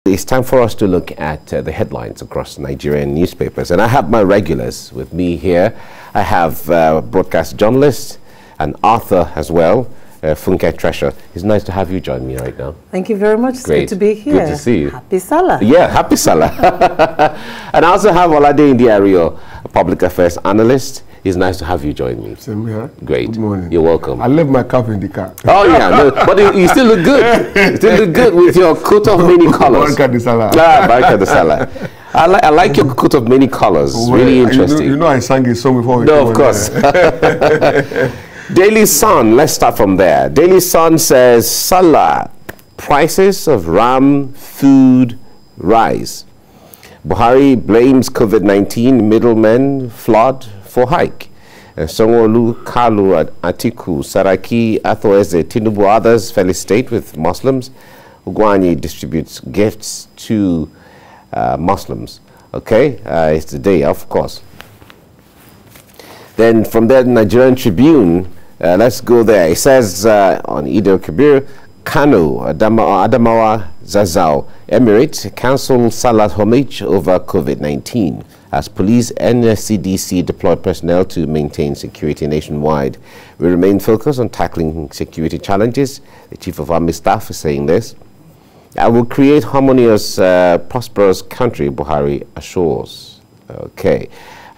It's time for us to look at the headlines across Nigerian newspapers. And I have my regulars with me here. I have broadcast journalist and author as well, Funke Treasure. It's nice to have you join me right now. Thank you very much. It's Great. good to be here. Good to see you. Happy Sallah. Yeah, happy Sallah. And I also have Olade Indiario, a public affairs analyst. It's nice to have you join me. Same here. Great. Good morning. You're welcome. I left my cap in the car. Oh yeah, no, but you still look good. You still look good with your coat of many colors. Baraka de Sallah. Baraka de Sallah. I like your coat of many colors. It's really interesting. You know I sang a song before we No, of course. Daily Sun, let's start from there. Daily Sun says, Sallah, prices of ram food rise. Buhari blames COVID-19 middlemen flood for hike. Sanwo-Olu, Kalu, Atiku, Saraki, Athoeze, Tinubu, others felicitate with Muslims. Ugwani distributes gifts to Muslims. Okay, it's the day, of course. Then from there, Nigerian Tribune, let's go there. It says on Eid al-Kabir, Kano, Adamawa, Zazzau Emirate cancel Sallah homage over COVID-19 as police and CDC deploy personnel to maintain security nationwide. We remain focused on tackling security challenges. The Chief of Army Staff is saying this. I will create harmonious, prosperous country, Buhari assures. Okay.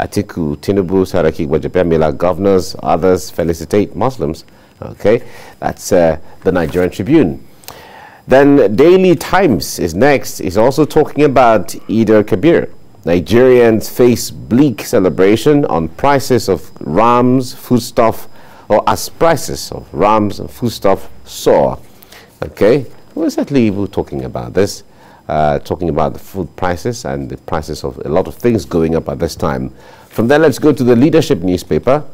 Atiku, Tinubu, Saraki, Gbajebamila, governors, others felicitate Muslims. Okay. That's the Nigerian Tribune. Then Daily Times is next. Is also talking about Eid al-Kabir. Nigerians face bleak celebration on prices of rams, foodstuff, or as prices of rams and foodstuff soar. Okay. We're certainly talking about this, talking about the food prices and the prices of a lot of things going up at this time. From there, let's go to the leadership newspaper.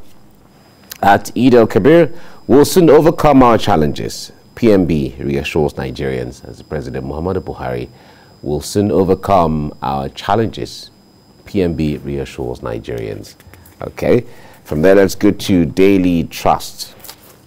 At Eid al-Kabir, we'll soon overcome our challenges. PMB reassures Nigerians as President Muhammadu Buhari will soon overcome our challenges. PMB reassures Nigerians. Okay. From there, let's go to Daily Trust.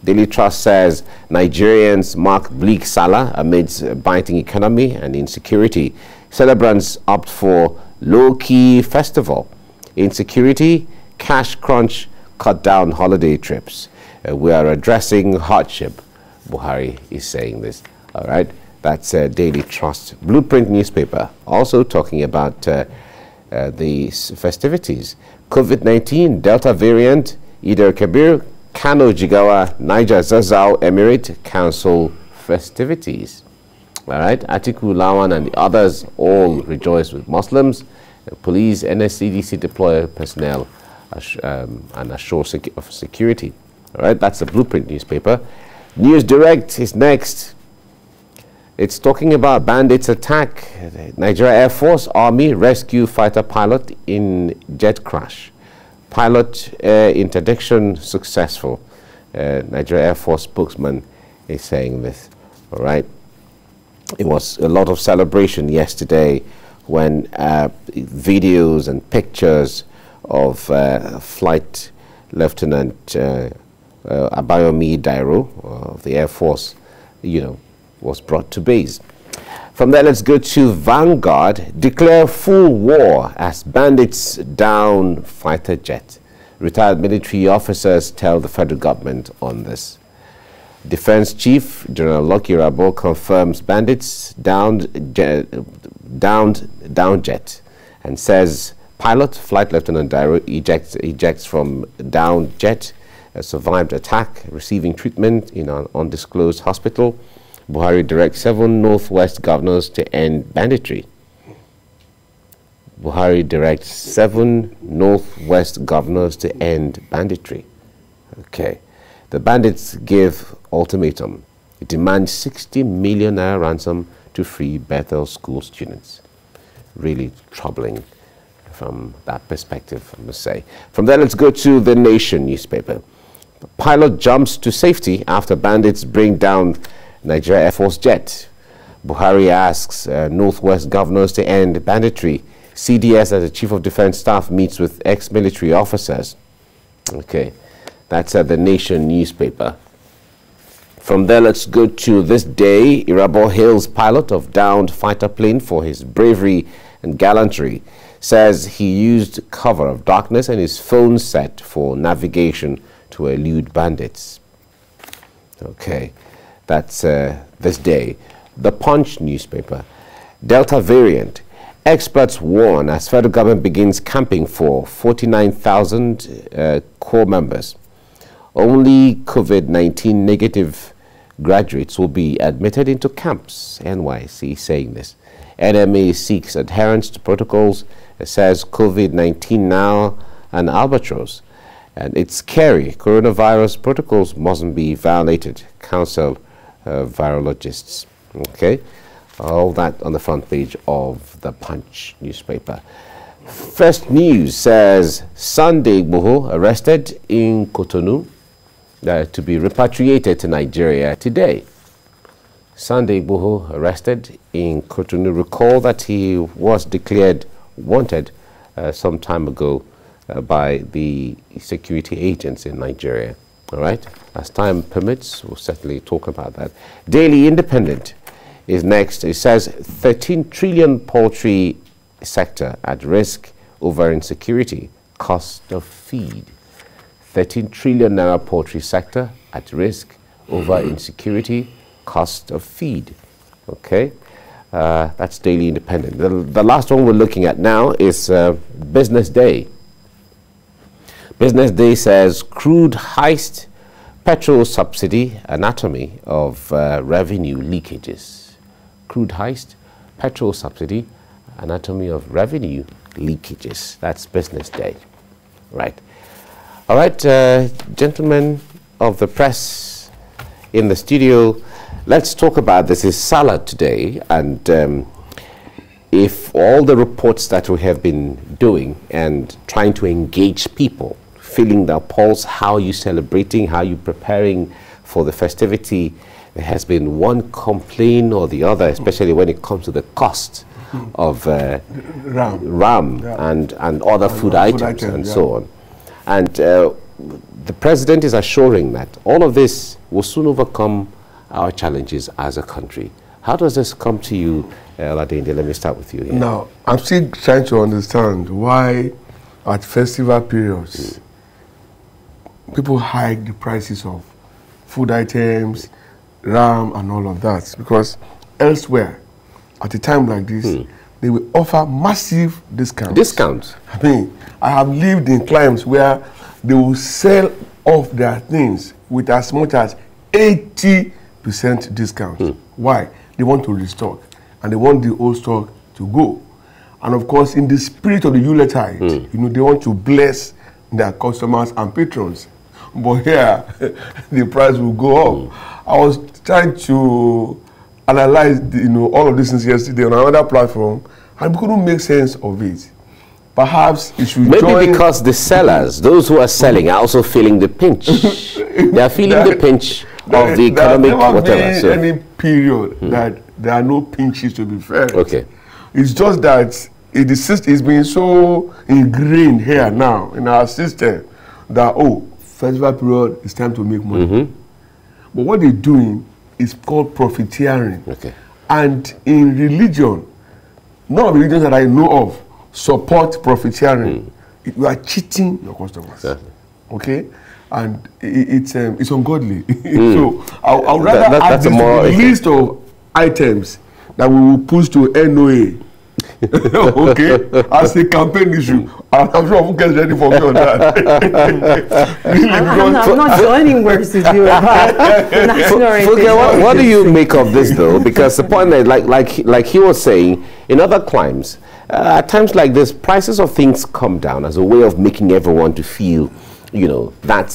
Daily Trust says Nigerians mark bleak Sallah amidst biting economy and insecurity. Celebrants opt for low-key festival. Insecurity, cash crunch, cut down holiday trips. We are addressing hardship. Buhari is saying this. All right, that's Daily Trust. Blueprint newspaper also talking about the festivities. COVID-19, Delta variant, Eid al-Kabir, Kano, Jigawa, Niger, Zazzau Emirate cancel festivities. All right, Atiku, Lawan, and the others all rejoice with Muslims. Police, NSCDC deploy personnel and assure security. All right, that's the Blueprint newspaper. News Direct is next. It's talking about bandits attack. Nigeria Air Force Army rescue fighter pilot in jet crash. Pilot interdiction successful. Nigeria Air Force spokesman is saying this. All right. It was a lot of celebration yesterday when videos and pictures of Flight Lieutenant Abayomi Dairo of the Air Force, was brought to base. From there, let's go to Vanguard. Declare full war as bandits down fighter jet. Retired military officers tell the federal government on this. Defense Chief General Lucky Rabo confirms bandits downed jet and says pilot Flight Lieutenant Dairo ejects from downed jet. Survived attack, receiving treatment in an undisclosed hospital. Buhari directs 7 Northwest governors to end banditry. Buhari directs 7 Northwest governors to end banditry. Okay. The bandits give ultimatum. It demands 60 million naira ransom to free Bethel school students. Really troubling from that perspective, I must say. From there, let's go to The Nation newspaper. Pilot jumps to safety after bandits bring down Nigeria Air Force jet. Buhari asks Northwest governors to end banditry. CDS, as the Chief of Defense Staff, meets with ex-military officers. Okay, that's The Nation newspaper. From there, let's go to this day. Irabor hails pilot of downed fighter plane for his bravery and gallantry. Says he used cover of darkness and his phone set for navigation to elude bandits. Okay, that's this day. The Punch newspaper. Delta variant. Experts warn as federal government begins camping for 49,000 core members. Only COVID-19 negative graduates will be admitted into camps. NYC saying this. NMA seeks adherence to protocols. It says COVID-19 now an albatross. And it's scary. Coronavirus protocols mustn't be violated. Council virologists. Okay. All that on the front page of the Punch newspaper. First News says Sunday Igboho arrested in Cotonou to be repatriated to Nigeria today. Sunday Igboho arrested in Cotonou. Recall that he was declared wanted some time ago by the security agents in Nigeria. All right? As time permits, we'll certainly talk about that. Daily Independent is next. It says 13 trillion poultry sector at risk over insecurity, cost of feed. 13 trillion naira poultry sector at risk over insecurity, cost of feed. Okay, that's Daily Independent. The last one we're looking at now is Business Day. Business Day says crude heist, petrol subsidy, anatomy of revenue leakages. Crude heist, petrol subsidy, anatomy of revenue leakages. That's Business Day. Right. All right, gentlemen of the press in the studio, let's talk about this. It's Sallah today, and if all the reports that we have been doing and trying to engage people, feeling their pulse, how you celebrating, how you preparing for the festivity, there has been one complaint or the other, especially when it comes to the cost of ram yeah, and other food items and so on. And the president is assuring that all of this will soon overcome our challenges as a country. How does this come to you, Oladende? Let me start with you here. Now, I'm still trying to understand why at festival periods people hike the prices of food items, ram and all of that, because elsewhere at a time like this they will offer massive discounts. I mean, I have lived in climes where they will sell off their things with as much as 80% discount. Why? They want to restock and they want the old stock to go. And of course, in the spirit of the Yuletide, you know, they want to bless their customers and patrons. But here, the price will go up. I was trying to analyze, all of these things yesterday on another platform, and we couldn't make sense of it. Perhaps it should maybe because the sellers, those who are selling, are also feeling the pinch. They are feeling the pinch of the economic whatever. There never been any period that there are no pinches to be felt. Okay. It's just that it's been so ingrained here now in our system that, festival period, it's time to make money. But what they're doing is called profiteering. Okay. And in religion, none of the religions that I know of support profiteering. You are cheating your customers. Exactly. Okay? And it's ungodly. So I would rather add this to the list of items that we will push to NOA. Okay, as a campaign issue. I'm sure who gets ready for me on that. Really, I'm not joining words with you about national orientation. What do you make of this though? Because the point is, like he was saying, in other climes, at times like this, prices of things come down as a way of making everyone to feel, that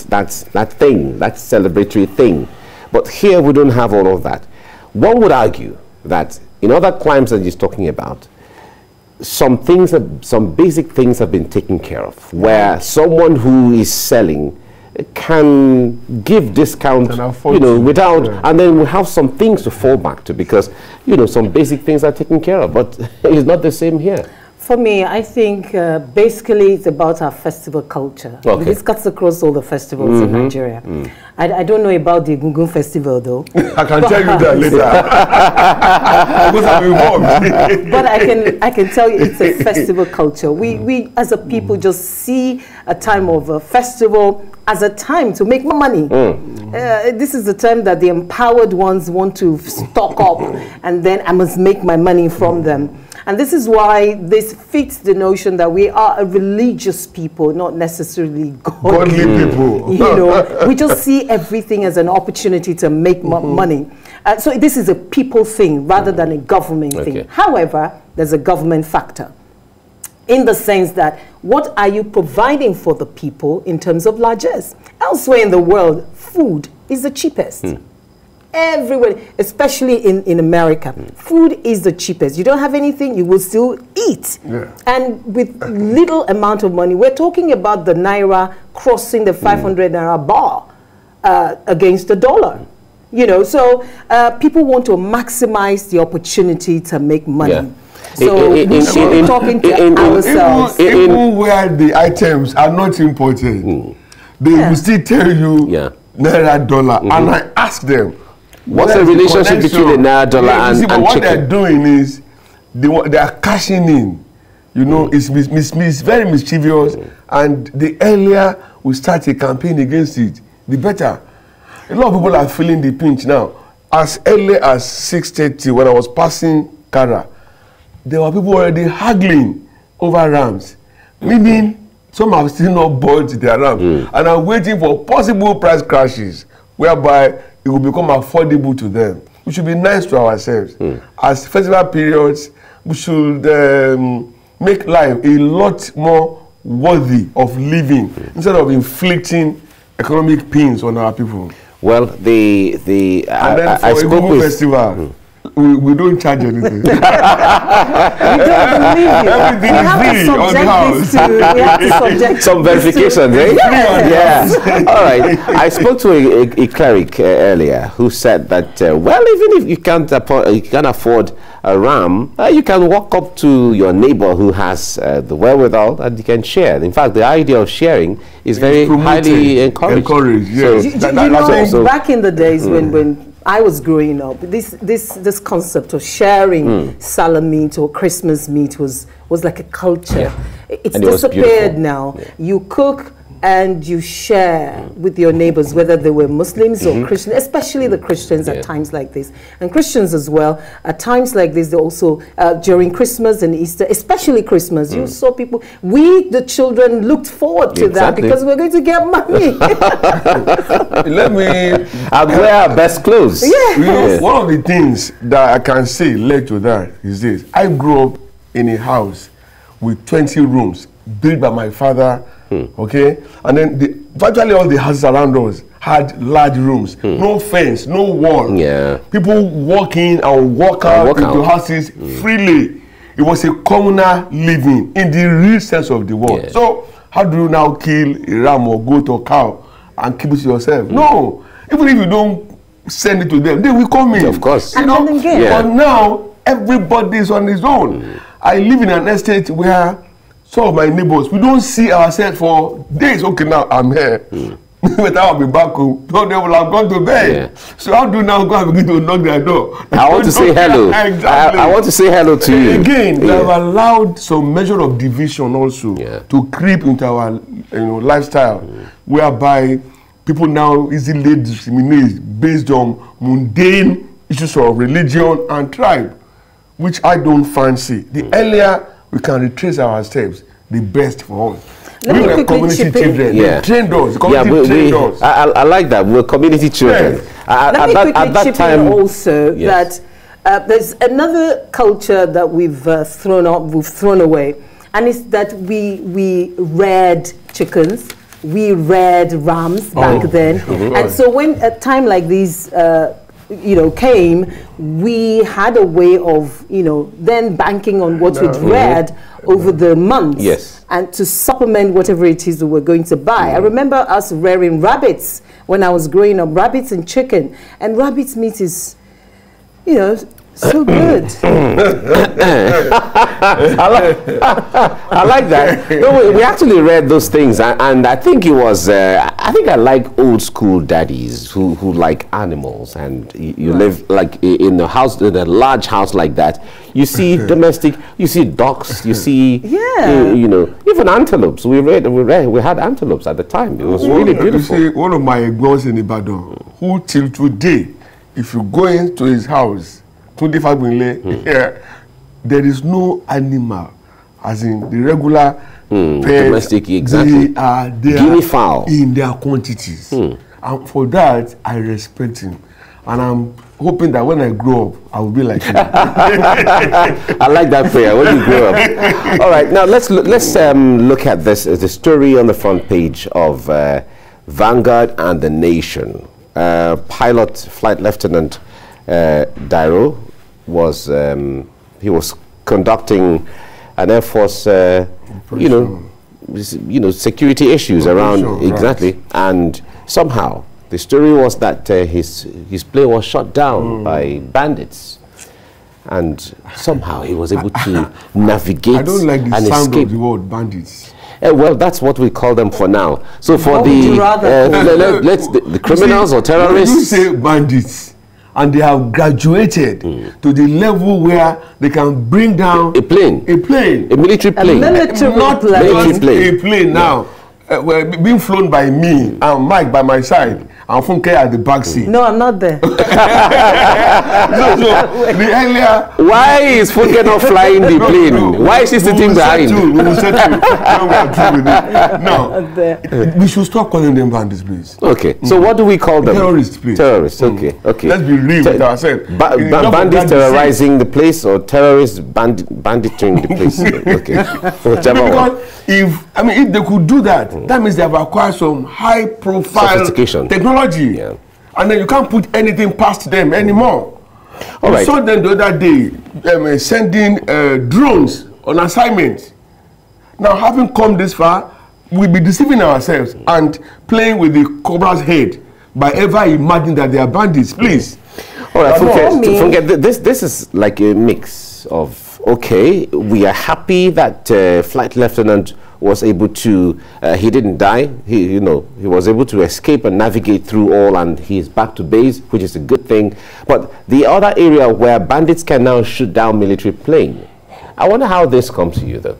thing, that celebratory thing. But here we don't have all of that. One would argue that in other climes that he's talking about, some basic things have been taken care of, where someone who is selling can give discount, without, and then we have some things to fall back to because, some basic things are taken care of, but it's not the same here. For me, I think basically it's about our festival culture. Okay. This cuts across all the festivals in Nigeria. I don't know about the Egungun festival though. I can tell you that later. Because I'm involved. But I can tell you it's a festival culture. We as a people just see a time of a festival as a time to make more money. This is the time that the empowered ones want to stock up, and then I must make my money from them. And this is why this fits the notion that we are a religious people, not necessarily godly people. You know, we just see everything as an opportunity to make money. So this is a people thing rather than a government thing. However, there's a government factor, in the sense that what are you providing for the people in terms of largesse? Elsewhere in the world, food is the cheapest. Everywhere, especially in America, food is the cheapest. You don't have anything, you will still eat. And with little amount of money, we're talking about the Naira crossing the 500 Naira bar against the dollar. You know, so people want to maximize the opportunity to make money. So we should be talking to ourselves. Even where the items are not imported, they will still tell you Naira, dollar. And I ask them, what's the relationship between the Naira, dollar and but what chicken? they're doing is they are cashing in. You know, it's very mischievous. And the earlier we start a campaign against it, the better. A lot of people are feeling the pinch now. As early as 6:30, when I was passing Kara, there were people already haggling over rams, meaning some have still not bought their rams and are waiting for possible price crashes whereby it will become affordable to them. We should be nice to ourselves. As festival periods, we should make life a lot more worthy of living instead of inflicting economic pains on our people. Well, and then for a Google festival, we don't charge anything. We don't believe you. Everything is free on the house. We have to subject some verifications, eh? Yeah. All right. I spoke to a cleric earlier who said that, well, even if you can't afford a ram, you can walk up to your neighbor who has the wherewithal and you can share. In fact, the idea of sharing is very highly encouraged. Yes. So, you know, back in the days when I was growing up, this concept of sharing Sallah meat or Christmas meat was like a culture. It's disappeared now. You cook and you share with your neighbors, whether they were Muslims or Christians, especially the Christians at times like this. And Christians as well, at times like this, they also, during Christmas and Easter, especially Christmas, you saw people, we, the children, looked forward to that because we're going to get money. Let me... I'll wear our best clothes. You know, one of the things that I can say led to that is this. I grew up in a house with 20 rooms built by my father. Okay, and then virtually all the houses around us had large rooms, no fence, no wall. People walk in and walk out into houses freely. It was a communal living in the real sense of the word. So how do you now kill a ram or goat or cow and keep it to yourself? No, even if you don't send it to them, they will come in. Of course. And then again. But now everybody is on his own. I live in an estate where some of my neighbors, we don't see ourselves for days. Okay, now I'm here. But I'll be back home. So they will have gone to bed. So how do you now go and begin to knock their door? I want to say hello. Exactly. I want to say hello to you. Again, they have allowed some measure of division also to creep into our lifestyle, whereby people now easily discriminate based on mundane issues of religion and tribe, which I don't fancy. The earlier we can retrace our steps, the best for us. We were community children. They trained us. The community trained us. I like that. We're community children. Let me quickly chip in also that there's another culture that we've thrown away, and it's that we reared chickens, we reared rams back then, and so when a time like these came, we had a way of, then banking on what we'd read over the months and to supplement whatever it is that we're going to buy. I remember us rearing rabbits when I was growing up, rabbits and chicken, and rabbit's meat is, so good. I like that. No, we actually read those things, and I think it was. I think I like old school daddies who like animals, and you live like in a house, in a large house like that. You see domestic, you see ducks, you see, you know, even antelopes. We had antelopes at the time. It was really beautiful. You see, one of my girls in Ibadan, who till today, if you go into his house, there is no animal, as in the regular pet, domestic, exactly. They are guinea fowl in their quantities. And for that, I respect him. And I'm hoping that when I grow up, I will be like him. I like that prayer, when you grow up. All right, now let's look at this, the story on the front page of Vanguard and the Nation. Pilot Flight Lieutenant Dairo was he was conducting an Air Force security issues around, exactly, and somehow the story was that his plane was shot down by bandits, and somehow he was able to navigate. I don't like the and sound escape. of the word bandits. Well, that's what we call them for now. So for the criminals or terrorists, you say bandits, and they have graduated to the level where they can bring down a plane, a military plane, a plane now. Being flown by me and Mike by my side and Funke at the back seat. No, I'm not there. So the earlier, why is Funke not flying the plane? Why is he sitting behind? We will settle. Now, we should stop calling them bandits, please. Okay. So what do we call them? Terrorists, please. Terrorists. Okay. Okay. Let's be real with ourselves. Bandits terrorizing the place, or terrorists banditering the place? Okay. Whichever one. Because if they could do that, that means they have acquired some high-profile technology, and then you can't put anything past them anymore. We saw them the other day sending drones on assignment. Now, having come this far, we'll be deceiving ourselves and playing with the cobra's head by ever imagining that they are bandits. Please. All right, forget this is like a mix of, okay, we are happy that Flight Lieutenant was able to, he didn't die, he was able to escape and navigate through all, and he's back to base, which is a good thing. But the other area where bandits can now shoot down military plane, I wonder how this comes to you, though.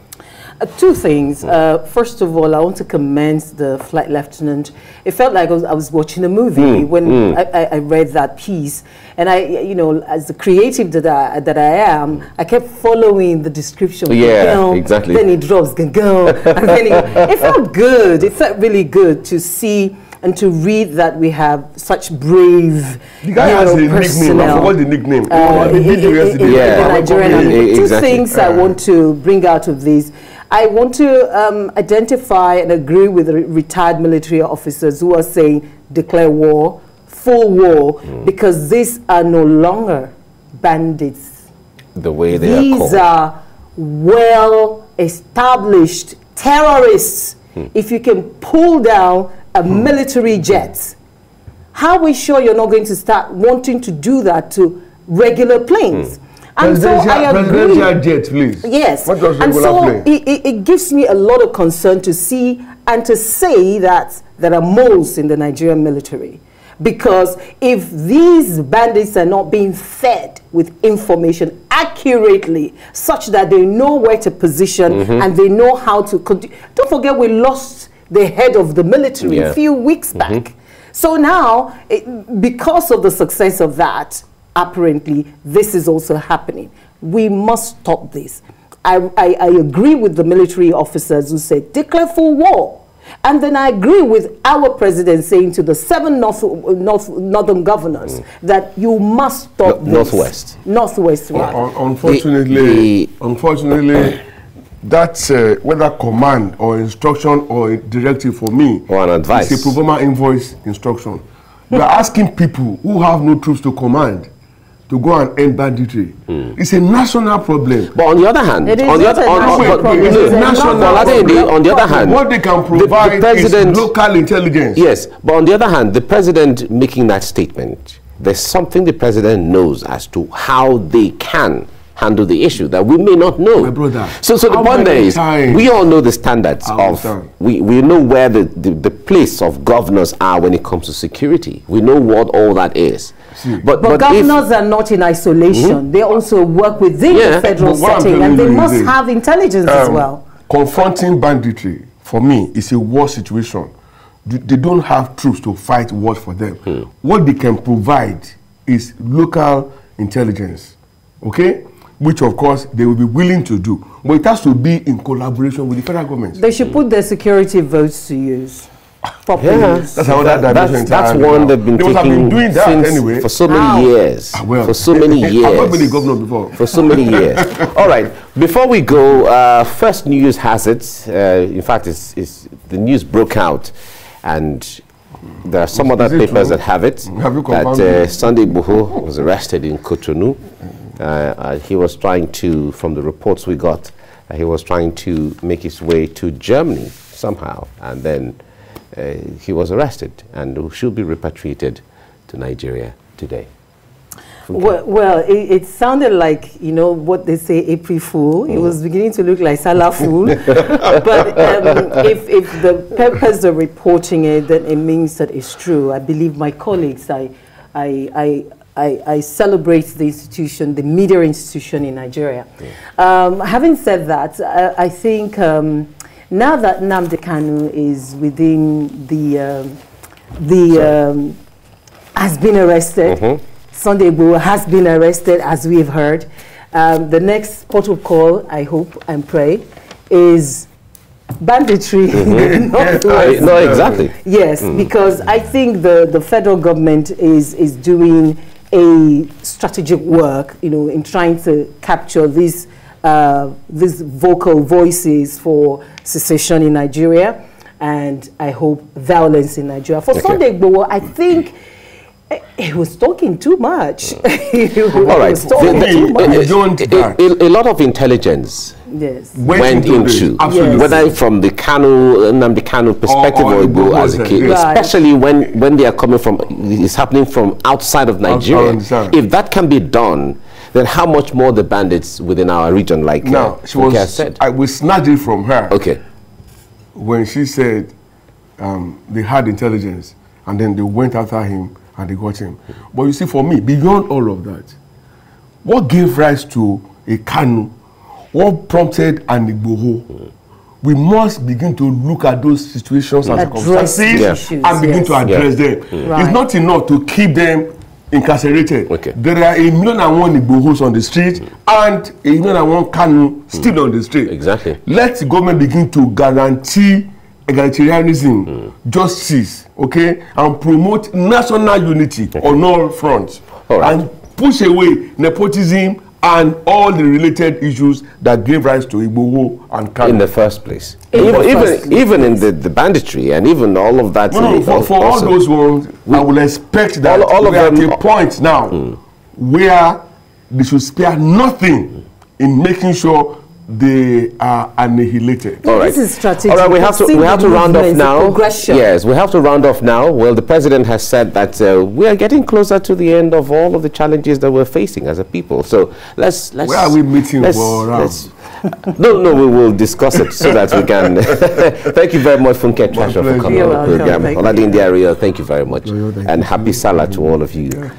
Two things. First of all, I want to commend the flight lieutenant. It felt like I was watching a movie when I read that piece, and as the creative that I am, I kept following the description. Yeah, exactly. Then it drops, and then it felt good. It felt really good to see and to read that we have such brave the guy has a nickname. I forgot the nickname. The Nigerian. Two things I want to bring out of this. I want to identify and agree with the retired military officers who are saying declare war, full war, because these are no longer bandits. The way they are called. These are well-established terrorists. If you can pull down a military jet, how are we sure you're not going to start wanting to do that to regular planes? And so I agree. Presidential jet, please. Yes. What does and regular so it gives me a lot of concern to see and to say that there are moles in the Nigerian military. Because if these bandits are not being fed with information accurately, such that they know where to position and they know how to... Don't forget, we lost the head of the military a few weeks back. So now, because of the success of that, apparently, this is also happening. We must stop this. I agree with the military officers who said, declare full war. And then I agree with our president saying to the 7 northern governors that you must stop this. Northwest, right? Unfortunately, that's whether command or instruction or a directive for me. Or an advice. It's a pro forma invoice instruction. We are asking people who have no troops to command to go and end banditry. It's a national problem. But on the other hand, what they can provide is local intelligence. Yes, but on the other hand, the president making that statement, there's something the president knows as to how they can handle the issue that we may not know. My brother, so the point there is, we all know the standards of, we know where the place of governors are when it comes to security. We know what all that is. But governors are not in isolation. They also work within the federal setting, and they must have intelligence as well. Confronting banditry, for me, is a war situation. They don't have troops to fight wars for them. What they can provide is local intelligence, okay? Which, of course, they will be willing to do. But it has to be in collaboration with the federal government. They should put their security votes to use. That's one they've been taking doing that anyway. For so many years. For so many years. I've not been a governor before. For so many years. All right. Before we go, first news has it. In fact, the news broke out, and there are some other papers that have it. That Sunday Igboho was arrested in Cotonou. He was trying to, from the reports we got, he was trying to make his way to Germany somehow, and then he was arrested and should be repatriated to Nigeria today. Well, it sounded like, you know, what they say, April Fool. It was beginning to look like Sallah Fool. But if the papers are reporting it, then it means that it's true. I believe my colleagues, I celebrate the institution, the media institution in Nigeria. Having said that, I think now that Nnamdi Kanu is within has been arrested, Sunday Igboho has been arrested, as we've heard. The next port of call, I hope and pray, is banditry. No, exactly. Yes, because I think the federal government is doing a strategic work, you know, in trying to capture these vocal voices for secession in Nigeria, and I hope violence in Nigeria. For Sunday Igboho, I think he was talking too much. All right. A lot of intelligence went into, whether from the Nnamdi Kanu perspective or Igboho as a kid, especially when they are coming from, it's happening from outside of Nigeria. If that can be done, then how much more the bandits within our region, like said? We snatched it from her. Okay. When she said they had intelligence, and then they went after him and they got him. But you see, for me, beyond all of that, what gave rise to a Kanu, what prompted an Igboho, we must begin to look at those situations and circumstances and begin to address them. It's not enough to keep them incarcerated. There are 1,000,001 Igbohos on the street and 1,000,001 Kanu still on the street. Exactly. Let the government begin to guarantee egalitarianism, justice, okay, and promote national unity on all fronts, and push away nepotism and all the related issues that gave rise to Igboho and Kanu in the first place. Even in the banditry and even all of that. For all those ones, I will expect that all of them at a point now where they should spare nothing in making sure they are annihilated. All right. This is strategic. All right, we have to round off now. Yes, we have to round off now. Well, the president has said that we are getting closer to the end of all of the challenges that we're facing as a people. So let's where are we meeting for? No, we will discuss it so that we can. Thank you very much, Funke Trasher, for coming on the program. Oladinde Ariel, thank you very much, and happy Sallah to all of you.